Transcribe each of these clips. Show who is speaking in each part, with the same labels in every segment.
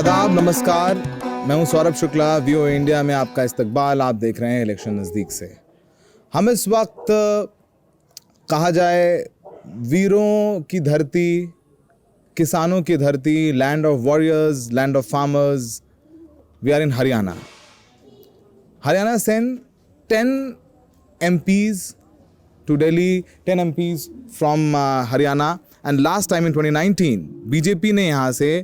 Speaker 1: आदाब, नमस्कार। मैं हूं सौरभ शुक्ला। वीओ इंडिया में आपका इस्तकबाल। आप देख रहे हैं इलेक्शन नज़दीक से। हम इस वक्त कहा जाए वीरों की धरती, किसानों की धरती, land of warriors, land of farmers, we are in Haryana. Haryana sent 10 MPs to Delhi, 10 MPs from Haryana, and last time in 2019 BJP ने यहाँ से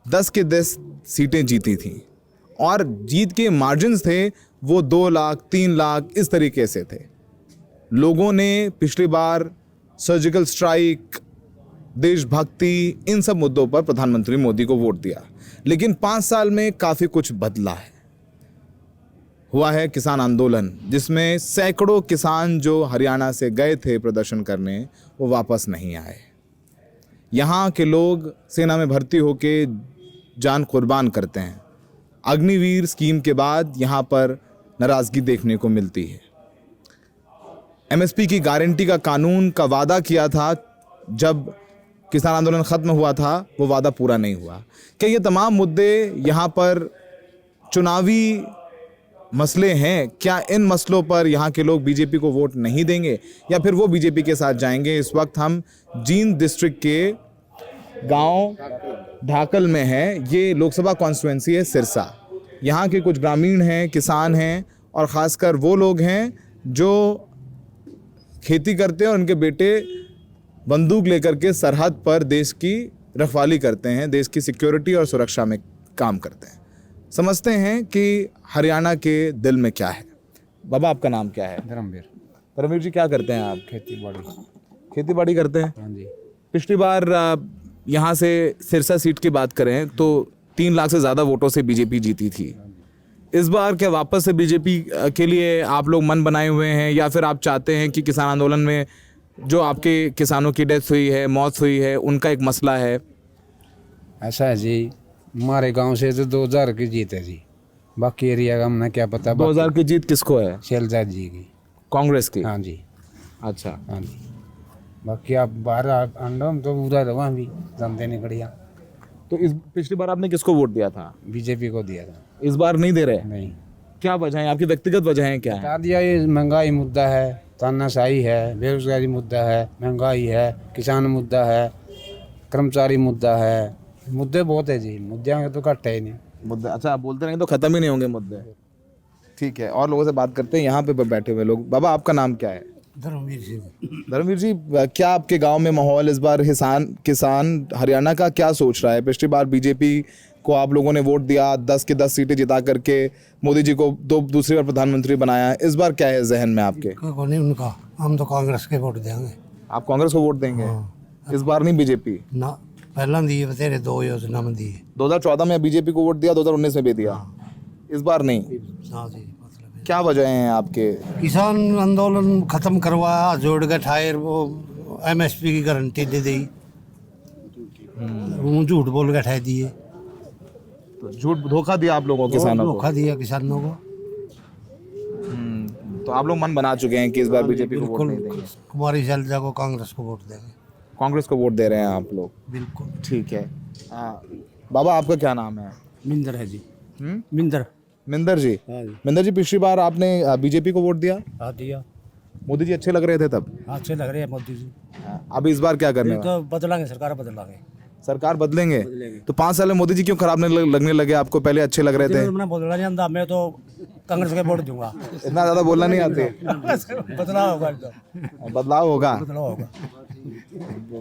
Speaker 1: 10 के 10 सीटें जीती थी और जीत के मार्जिन्स थे वो 2 लाख 3 लाख इस तरीके से थे. लोगों ने पिछली बार सर्जिकल स्ट्राइक, देशभक्ति, इन सब मुद्दों पर प्रधानमंत्री मोदी को वोट दिया. लेकिन 5 साल में काफ़ी कुछ बदला है. हुआ है किसान आंदोलन, जिसमें सैकड़ों किसान जो हरियाणा से गए थे प्रदर्शन करने, वो वापस नहीं आए. यहाँ के लोग सेना में भर्ती होके जान कुर्बान करते हैं. अग्निवीर स्कीम के बाद यहाँ पर नाराज़गी देखने को मिलती है. एमएसपी की गारंटी का कानून का वादा किया था, जब किसान आंदोलन ख़त्म हुआ था वो वादा पूरा नहीं हुआ. क्या ये तमाम मुद्दे यहाँ पर चुनावी मसले हैं? क्या इन मसलों पर यहाँ के लोग बीजेपी को वोट नहीं देंगे या फिर वो बीजेपी के साथ जाएंगे? इस वक्त हम जींद डिस्ट्रिक्ट के गांव ढाकल में हैं. ये लोकसभा कॉन्स्टिट्यूएंसी है सिरसा. यहाँ के कुछ ग्रामीण हैं, किसान हैं और ख़ासकर वो लोग हैं जो खेती करते हैं और उनके बेटे बंदूक लेकर के सरहद पर देश की रखवाली करते हैं, देश की सिक्योरिटी और सुरक्षा में काम करते हैं. समझते हैं कि हरियाणा के दिल में क्या है. बाबा, आपका नाम क्या है?
Speaker 2: धर्मवीर।
Speaker 1: धर्मवीर जी, क्या करते हैं आप? खेती बाड़ी करते हैं.
Speaker 2: हाँ जी।
Speaker 1: पिछली बार यहाँ से सिरसा सीट की बात करें तो 3 लाख से ज़्यादा वोटों से बीजेपी जीती थी. इस बार क्या वापस से बीजेपी के लिए आप लोग मन बनाए हुए हैं या फिर आप चाहते हैं कि किसान आंदोलन में जो आपके किसानों की डेथ हुई है, मौत हुई है, उनका एक मसला है?
Speaker 2: ऐसा है जी, हमारे गांव से तो 2000 की जीत है जी. बाकी एरिया का हमने क्या पता.
Speaker 1: 2000 की जीत किसको है?
Speaker 2: शैलजा जी की,
Speaker 1: कांग्रेस की.
Speaker 2: हाँ जी.
Speaker 1: अच्छा.
Speaker 2: हाँ जी. बाकी आप बाहर अंडम तो पूरा रहा भी जानते नहीं बढ़िया.
Speaker 1: तो इस पिछली बार आपने किसको वोट दिया था?
Speaker 2: बीजेपी को दिया था.
Speaker 1: इस बार नहीं दे रहे?
Speaker 2: नहीं.
Speaker 1: क्या वजह है? आपकी व्यक्तिगत वजह क्या है?
Speaker 2: बता दिया, ये महंगाई मुद्दा है, तानाशाही है, बेरोजगारी मुद्दा है, महंगाई है, किसान मुद्दा है, कर्मचारी मुद्दा है. मुद्दे बहुत है जी. मुद्दे तो घट है नहीं
Speaker 1: मुद्दे. अच्छा, आप बोलते रहेंगे तो ख़त्म ही नहीं होंगे मुद्दे. ठीक है, और लोगों से बात करते हैं. यहाँ पे बैठे हुए लोग. बाबा, आपका नाम क्या है?
Speaker 2: धर्मवीर जी.
Speaker 1: धर्मवीर जी, क्या आपके गांव में माहौल इस बार किसान हरियाणा का क्या सोच रहा है? पिछली बार बीजेपी को आप लोगों ने वोट दिया, 10 के 10 सीटें जिता करके मोदी जी को दूसरी बार प्रधानमंत्री बनाया. इस बार क्या है जहन में आपके?
Speaker 3: नहीं, उनका हम तो कांग्रेस के वोट देंगे.
Speaker 1: आप कांग्रेस को वोट देंगे? इस बार नहीं बीजेपी?
Speaker 3: ना, पहला दिए बतेरे 2 योजना में दिए.
Speaker 1: 2014 में बीजेपी को वोट दिया, 2019 में भी दिया. इस बार नहीं.
Speaker 3: हाँ जी. मतलब
Speaker 1: क्या वजह हैं आपके?
Speaker 3: किसान आंदोलन खत्म करवाया, जोड़ के ठायर वो एमएसपी की गारंटी दे दी. वो झूठ बोल के ठा दिए.
Speaker 1: तो झूठ धोखा दिया आप लोगों किसानों को?
Speaker 3: धोखा दिया किसानों को.
Speaker 1: तो आप लोग मन बना चुके हैं कि इस बार बीजेपी को वोट नहीं देंगे?
Speaker 3: कुमारी शैलजा को, कांग्रेस को वोट देंगे.
Speaker 1: कांग्रेस को वोट दे रहे हैं आप लोग?
Speaker 3: बिल्कुल.
Speaker 1: ठीक है. बाबा, आपका क्या नाम है?
Speaker 2: मिंदर है जी. मिंदर
Speaker 1: जी. मिंदर जी, पिछली बार आपने बीजेपी को वोट दिया?
Speaker 2: हाँ दिया.
Speaker 1: मोदी जी अच्छे लग रहे थे तब?
Speaker 2: अच्छे लग रहे हैं मोदी जी.
Speaker 1: अब इस बार क्या करने?
Speaker 2: तो बदलांगे, सरकार बदलांगे.
Speaker 1: सरकार बदलेंगे? तो 5 साल में मोदी जी क्यों खराब लगने लगे आपको? पहले अच्छे लग रहे थे.
Speaker 2: मैं बोलना नहीं आता, मैं तो कांग्रेस के वोट दूंगा.
Speaker 1: इतना ज़्यादा बोलना नहीं आते?
Speaker 2: बदलाव होगा.
Speaker 1: बदलाव होगा.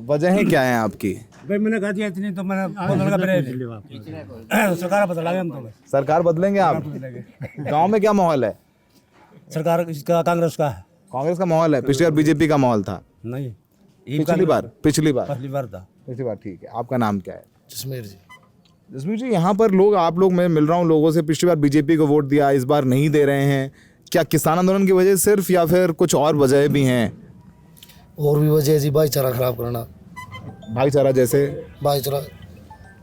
Speaker 1: वजह क्या है आपकी?
Speaker 2: भाई मैंने कहा दिया इतनी, तो मैंने बोलूंगा मेरे सरकार बदलांगे हम तो.
Speaker 1: सरकार बदलेंगे आप? गांव में क्या माहौल है?
Speaker 2: सरकार इसका कांग्रेस का है.
Speaker 1: कांग्रेस का माहौल है. पिछली बार बीजेपी का माहौल था?
Speaker 2: नहीं,
Speaker 1: पिछली बार
Speaker 2: था.
Speaker 1: पिछली बार. ठीक है. आपका नाम क्या है?
Speaker 3: जसमीर जी.
Speaker 1: जसमीर जी, यहाँ पर आप लोग, मैं मिल रहा हूँ लोगों से, पिछली बार बीजेपी को वोट दिया, इस बार नहीं दे रहे हैं. क्या किसान आंदोलन की वजह सिर्फ या फिर कुछ और वजह भी हैं?
Speaker 3: और भी वजह जी, भाईचारा खराब करना.
Speaker 1: भाईचारा जैसे?
Speaker 3: भाईचारा,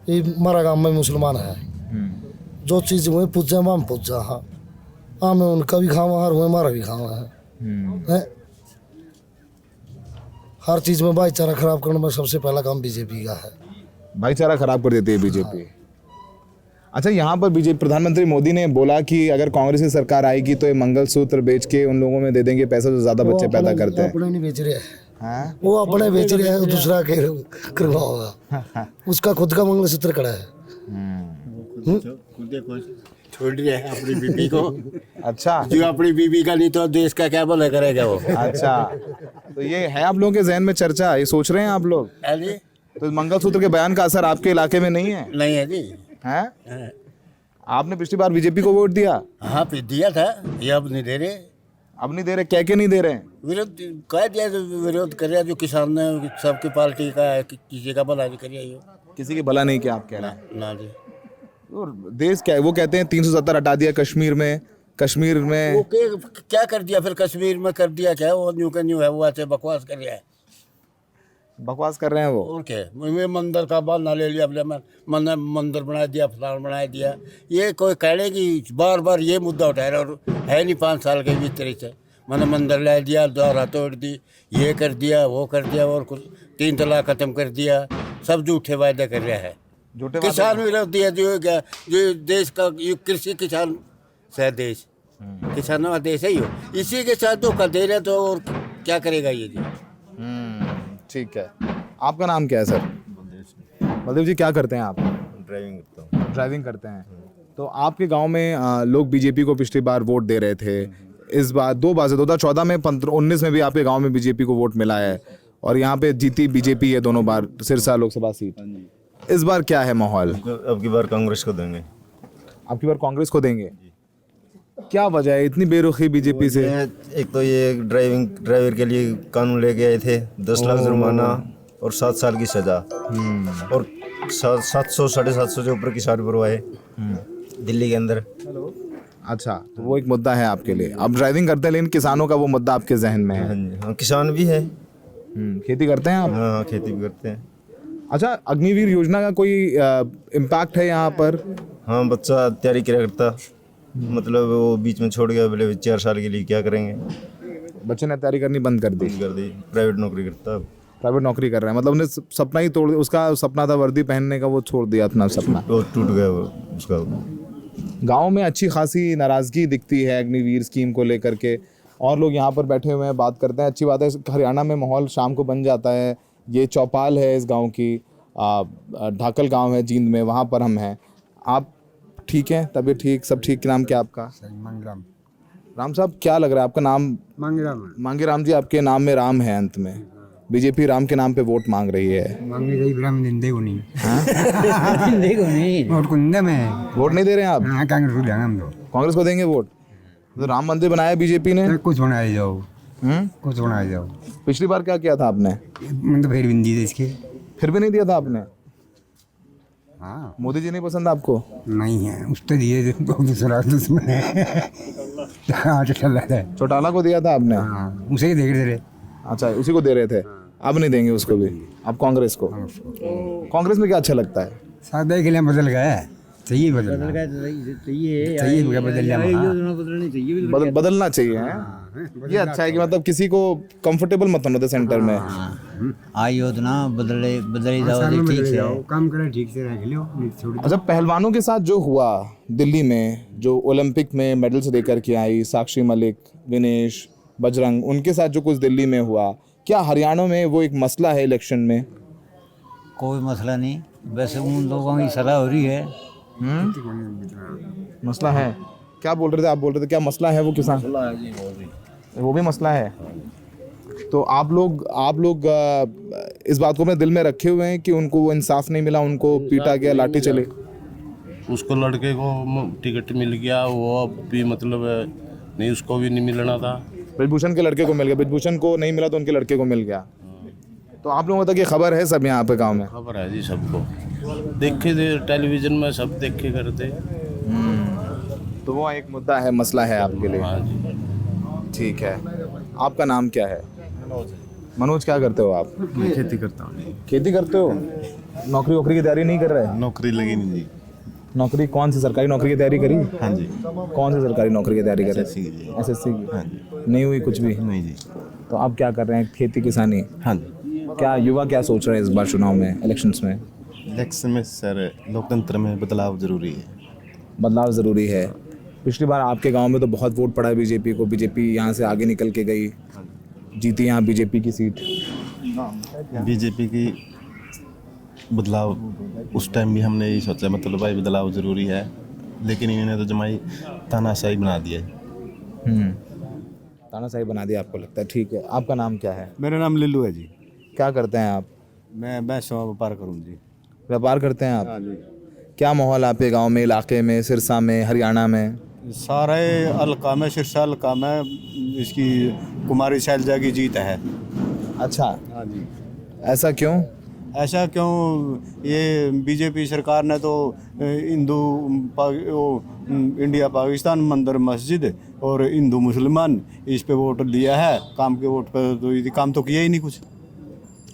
Speaker 3: ये हमारा गाँव में मुसलमान है. जो चीज़ हुए पूछा हम पूछा. हाँ हाँ, मैं उनका भी खावा हर हुए, हमारा भी खावा है. हर चीज़ में भाईचारा खराब करने में सबसे पहला काम बीजेपी का है.
Speaker 1: भाईचारा खराब कर देती है बीजेपी. अच्छा, यहाँ पर बीजेपी प्रधानमंत्री मोदी ने बोला कि अगर कांग्रेस की सरकार आएगी तो ये मंगलसूत्र बेच के उन लोगों में दे देंगे पैसा जो ज्यादा बच्चे पैदा करते हैं।
Speaker 3: अपने नहीं बेच रहे हैं,
Speaker 1: हाँ?
Speaker 3: वो अपने बेच रहे हैं, दूसरा के करवाओगा। उसका खुद का मंगलसूत्र कड़ा है।
Speaker 4: छोड़ दिया है अपनी बीबी को।
Speaker 1: अच्छा,
Speaker 4: जो अपनी बीबी का नहीं तो देश का क्या भला करेगा वो।
Speaker 1: अच्छा, तो ये है आप लोगों के जहन में चर्चा, ये सोच रहे हैं आप लोग?
Speaker 4: है जी?
Speaker 1: तो मंगलसूत्र के बयान का असर आपके इलाके में नहीं है?
Speaker 4: नहीं है जी।
Speaker 1: हैं?
Speaker 4: हाँ।
Speaker 1: आपने पिछली बार बीजेपी को वोट दिया?
Speaker 4: हाँ फिर दिया था, ये अब नहीं दे रहे।
Speaker 1: अब नहीं दे रहे, क्या नहीं दे रहे हैं?
Speaker 4: विरोध कह दिया, जो विरोध कर रहा जो किसान ने सबकी पार्टी का है, किसी का भला नहीं कर रहा ये।
Speaker 1: किसी की भला नहीं किया आप कह रहे हैं?
Speaker 4: ना जी।
Speaker 1: और देश क्या है, वो कहते हैं 370 हटा दिया कश्मीर में।
Speaker 4: वो क्या कर दिया फिर कश्मीर में, कर दिया क्या? वो न्यू का न्यू है, वो ऐसे बकवास कर रहा है।
Speaker 1: बकवास कर रहे हैं वो।
Speaker 4: और क्या, मैं मंदिर का बहाना ले लिया, अपने मंदिर बना दिया, फलान बना दिया। ये कोई कहने की बार बार ये मुद्दा उठा रहा, और है नहीं 5 साल के भीतर से। मैंने मंदिर ला दिया, द्वारा तोड़ दी, ये कर दिया, वो कर दिया, और कुछ 3 तलाक खत्म कर दिया। सब झूठे वायदे कर रहा है।
Speaker 1: झूठे
Speaker 4: किसान विरोधी है जो देश का कृषि किसान से देश, किसानों का देश है। इसी के साथ धोखा दे रहे तो और क्या करेगा ये जी।
Speaker 1: ठीक है, आपका नाम क्या है सर? बलदेव जी, क्या करते हैं आप?
Speaker 5: ड्राइविंग करता हूँ।
Speaker 1: ड्राइविंग करते हैं। तो आपके गांव में लोग बीजेपी को पिछली बार वोट दे रहे थे, इस बार 2 बार से 2014 में 19 में भी आपके गांव में बीजेपी को वोट मिला है, और यहाँ पे जीती बीजेपी है दोनों बार सिरसा लोकसभा सीट। इस बार क्या है माहौल?
Speaker 5: अब की बार कांग्रेस को देंगे।
Speaker 1: अब की बार कांग्रेस को देंगे? क्या वजह है इतनी बेरुखी बीजेपी से?
Speaker 5: एक तो ये ड्राइवर के लिए कानून लेके आए थे, 10 लाख जुर्माना और 7 साल की सजा, और 700 750 से ऊपर किसान भरवाए दिल्ली के अंदर।
Speaker 1: अच्छा, तो वो एक मुद्दा है आपके लिए। आप ड्राइविंग करते हैं, लेकिन किसानों का वो मुद्दा आपके जहन में है।
Speaker 5: हाँ जी, हाँ, किसान भी है।
Speaker 1: खेती करते हैं आप?
Speaker 5: हाँ, खेती भी करते हैं।
Speaker 1: अच्छा, अग्निवीर योजना का कोई इम्पैक्ट है यहाँ पर?
Speaker 5: हाँ, बच्चा तैयारी किया करता, मतलब वो बीच में छोड़ गया, बोले 4 साल के लिए क्या करेंगे।
Speaker 1: बच्चे ने तैयारी करनी बंद कर दी?
Speaker 5: प्राइवेट नौकरी करता।
Speaker 1: प्राइवेट नौकरी कर रहे हैं, मतलब उन्हें सपना ही तोड़, उसका सपना था वर्दी पहनने का, वो छोड़ दिया अपना सपना,
Speaker 5: वो टूट गया वो उसका।
Speaker 1: गांव में अच्छी खासी नाराज़गी दिखती है अग्निवीर स्कीम को लेकर के, और लोग यहाँ पर बैठे हुए हैं, बात करते हैं। अच्छी बात है, हरियाणा में माहौल शाम को बन जाता है। ये चौपाल है इस गांव की, ढाकल गांव है जींद में, वहाँ पर हम हैं। आप ठीक हैं? तबीयत ठीक, सब ठीक? नाम क्या आपका?
Speaker 2: मंगराम।
Speaker 1: राम साहब, क्या लग रहा है आपका नाम?
Speaker 2: मंगराम।
Speaker 1: मांगे राम जी, आपके नाम में राम है अंत में। बीजेपी राम के नाम पे वोट मांग रही है।
Speaker 2: मांगे रही ब्रह्म निंदे को नहीं। निंदे को नहीं। वोट कुंदे में
Speaker 1: वोट नहीं दे रहे हैं आप?
Speaker 2: हाँ, कांग्रेस को देंगे हम तो।
Speaker 1: कांग्रेस को देंगे वोट? तो राम मंदिर बनाया बीजेपी ने।
Speaker 2: कुछ बनाए जाओ, कुछ बनाए जाओ।
Speaker 1: पिछली बार क्या किया था आपने?
Speaker 2: मैं तो फिर बिंदी थे इसके।
Speaker 1: फिर भी नहीं दिया था आपने?
Speaker 2: हाँ,
Speaker 1: मोदी जी नहीं पसंद आपको?
Speaker 2: नहीं है, उस तो दिए तो दूसरा दुश्मन है। हाँ, चल रहा है।
Speaker 1: चौटाला को दिया था आपने?
Speaker 2: हाँ, उसे ही देख रहे थे।
Speaker 1: अच्छा, उसी को दे रहे थे। अब नहीं देंगे उसको भी? आप कांग्रेस को? कांग्रेस में क्या अच्छा लगता है?
Speaker 2: सादा के लिए बदल गया है, चाहिए बदलना, चाहिए
Speaker 1: बदलना चाहिए है। ये अच्छा है कि मतलब किसी को कंफर्टेबल मत होने दे सेंटर में।
Speaker 6: आई योजना बदले जाओ, ठीक से
Speaker 2: काम करे, ठीक से रख लो, छोड़ दो।
Speaker 1: अच्छा, पहलवानों के साथ जो हुआ दिल्ली में, जो ओलंपिक में मेडल्स लेकर के आई, साक्षी मलिक, विनेश, बजरंग, उनके साथ जो कुछ दिल्ली में हुआ, क्या हरियाणा में वो एक मसला है इलेक्शन में?
Speaker 6: कोई मसला नहीं, वैसे उन लोगों की सलाह हो रही है।
Speaker 1: मसला है? क्या बोल रहे थे आप? बोल रहे थे क्या मसला है? वो किसान, वो भी मसला है। तो आप लोग इस बात को अपने दिल में रखे हुए हैं कि उनको वो इंसाफ नहीं मिला, उनको पीटा गया, लाठी चले।
Speaker 7: उसको लड़के को टिकट मिल गया, वो भी मतलब नहीं, उसको भी नहीं मिलना था।
Speaker 1: ब्रिजभूषण के लड़के को मिल गया, ब्रिजभूषण को नहीं मिला तो उनके लड़के को मिल गया। तो आप लोगों तक ये खबर है सब यहाँ पे गाँव में?
Speaker 7: खबर है जी, सबको देखे थे टेलीविजन में, सब देखे करते।
Speaker 1: तो वो एक मुद्दा है, मसला है आपके लिए।
Speaker 7: हाँ जी।
Speaker 1: ठीक है, आपका नाम क्या है? मनोज, क्या करते हो आप?
Speaker 8: मैं खेती करता हूँ।
Speaker 1: खेती करते हो? नौकरी वोकरी की तैयारी नहीं कर रहे?
Speaker 8: नौकरी लगी नहीं जी।
Speaker 1: नौकरी कौन सी सरकारी नौकरी की तैयारी करी?
Speaker 8: हाँ जी।
Speaker 1: कौन सी सरकारी नौकरी की तैयारी कर रहे
Speaker 8: SSC की।
Speaker 1: SSC की?
Speaker 8: हाँ जी।
Speaker 1: नहीं हुई कुछ भी?
Speaker 8: नहीं जी।
Speaker 1: तो आप क्या कर रहे हैं? खेती किसानी?
Speaker 8: हाँ जी।
Speaker 1: क्या युवा क्या सोच रहे हैं इस बार चुनाव में, इलेक्शंस में?
Speaker 8: इलेक्शन में सर लोकतंत्र में बदलाव जरूरी है।
Speaker 1: बदलाव ज़रूरी है। पिछली बार आपके गांव में तो बहुत वोट पड़ा बीजेपी को, बीजेपी यहाँ से आगे निकल के गई, जीती यहाँ बीजेपी की सीट।
Speaker 8: बीजेपी की बदलाव उस टाइम भी हमने यही सोचा, मतलब भाई बदलाव ज़रूरी है, लेकिन इन्होंने तो जमाई तानाशाही बना दिया है।
Speaker 1: तानाशाही बना दिया आपको लगता है। ठीक है, आपका नाम क्या है?
Speaker 9: मेरा नाम लिल्लू है जी।
Speaker 1: क्या करते हैं आप?
Speaker 9: मैं भैंसों का व्यापार करूँ जी।
Speaker 1: व्यापार करते हैं आप?
Speaker 9: हाँ जी।
Speaker 1: क्या माहौल आपके गांव में, इलाके में, सिरसा में, हरियाणा में?
Speaker 9: सारे हल्का में, सिरसा हल्का में इसकी कुमारी शैलजा की जीत है।
Speaker 1: अच्छा,
Speaker 9: हाँ जी।
Speaker 1: ऐसा क्यों?
Speaker 9: ऐसा क्यों? ये बीजेपी सरकार ने तो इंडिया पाकिस्तान मंदिर मस्जिद और हिंदू मुसलमान इस पे वोट दिया है, काम के वोट पे तो ये काम तो किया ही नहीं, कुछ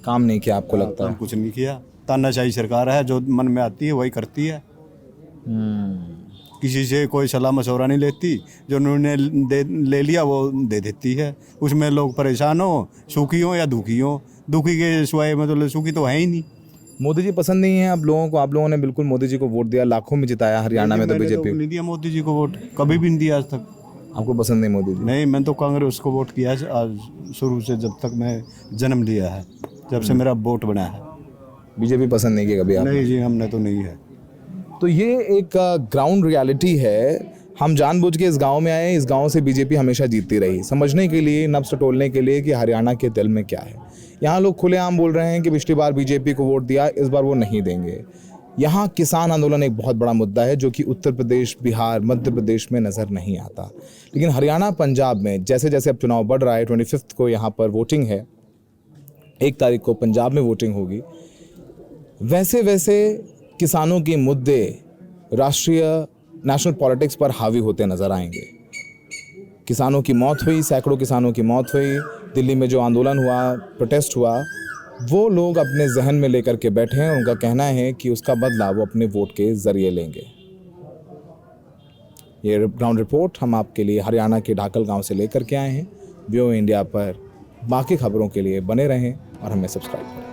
Speaker 1: काम नहीं किया आपको लगता
Speaker 9: काम
Speaker 1: है?
Speaker 9: कुछ नहीं किया। तानाशाही सरकार है, जो मन में आती है वही करती है। किसी से कोई सलाह मशवरा नहीं लेती, जो उन्होंने ले लिया वो दे देती है। उसमें लोग परेशान हो, सुखी हो या दुखी हो, दुखी के सिवाय मतलब सुखी तो है ही नहीं।
Speaker 1: मोदी जी पसंद नहीं है आप लोगों को? आप लोगों ने बिल्कुल मोदी जी को वोट दिया, लाखों में जिताया हरियाणा में तो
Speaker 9: मैंने
Speaker 1: बीजेपी।
Speaker 9: नहीं दिया मोदी जी को वोट, कभी भी नहीं दिया आज तक।
Speaker 1: आपको पसंद नहीं मोदी जी?
Speaker 9: नहीं, मैं तो कांग्रेस को वोट किया है आज शुरू से, जब तक मैं जन्म लिया है, जब से मेरा वोट बना है।
Speaker 1: बीजेपी पसंद नहीं किया कभी आप?
Speaker 9: नहीं जी, हमने तो नहीं है।
Speaker 1: तो ये एक ग्राउंड रियलिटी है। हम जानबूझ के इस गांव में आए, इस गांव से बीजेपी हमेशा जीतती रही, समझने के लिए, नब्ज़ टटोलने के लिए कि हरियाणा के दिल में क्या है। यहाँ लोग खुलेआम बोल रहे हैं कि पिछली बार बीजेपी को वोट दिया, इस बार वो नहीं देंगे। यहाँ किसान आंदोलन एक बहुत बड़ा मुद्दा है जो कि उत्तर प्रदेश, बिहार, मध्य प्रदेश में नज़र नहीं आता, लेकिन हरियाणा, पंजाब में जैसे जैसे अब चुनाव बढ़ रहा है, 25 को यहाँ पर वोटिंग है, 1 तारीख को पंजाब में वोटिंग होगी, वैसे वैसे किसानों के मुद्दे राष्ट्रीय नेशनल पॉलिटिक्स पर हावी होते नजर आएंगे। किसानों की मौत हुई, सैकड़ों किसानों की मौत हुई, दिल्ली में जो आंदोलन हुआ, प्रोटेस्ट हुआ, वो लोग अपने जहन में लेकर के बैठे हैं और उनका कहना है कि उसका बदला वो अपने वोट के जरिए लेंगे। ये ग्राउंड रिपोर्ट हम आपके लिए हरियाणा के ढाकल गांव से लेकर के आए हैं। व्यू इंडिया पर बाकी खबरों के लिए बने रहें और हमें सब्सक्राइब करें।